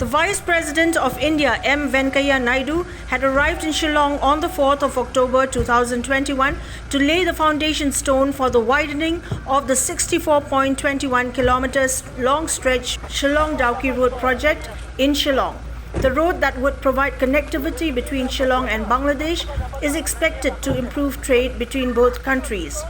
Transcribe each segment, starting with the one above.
The Vice President of India, VENKAIAH Naidu, had arrived in Shillong on the 4th of October 2021 to lay the foundation stone for the widening of the 64.21 kilometers long stretch Shillong-Dawki road project in Shillong. The road that would provide connectivity between Shillong and Bangladesh is expected to improve trade between both countries.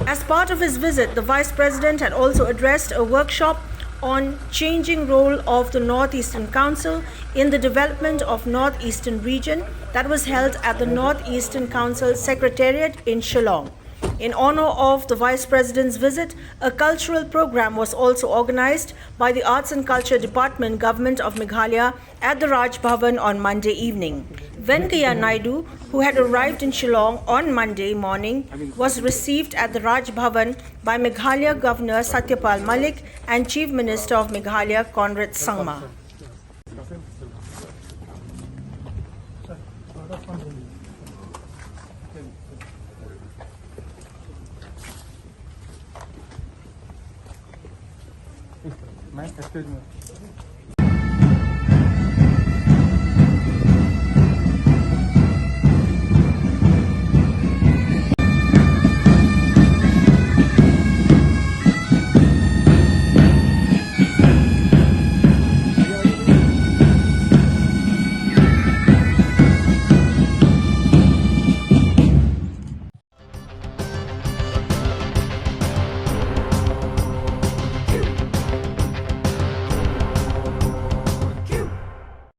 As part of his visit, the Vice President had also addressed a workshop on changing role of the Northeastern Council in the development of Northeastern region that was held at the Northeastern Council Secretariat in Shillong. In honor of the Vice President's visit, a cultural program was also organized by the Arts and Culture Department, Government of Meghalaya at the Raj Bhavan on Monday evening. VENKAIAH Naidu, who had arrived in Shillong on Monday morning, was received at the Raj Bhavan by Meghalaya Governor Satyapal Malik and Chief Minister of Meghalaya Conrad Sangma. Excuse me.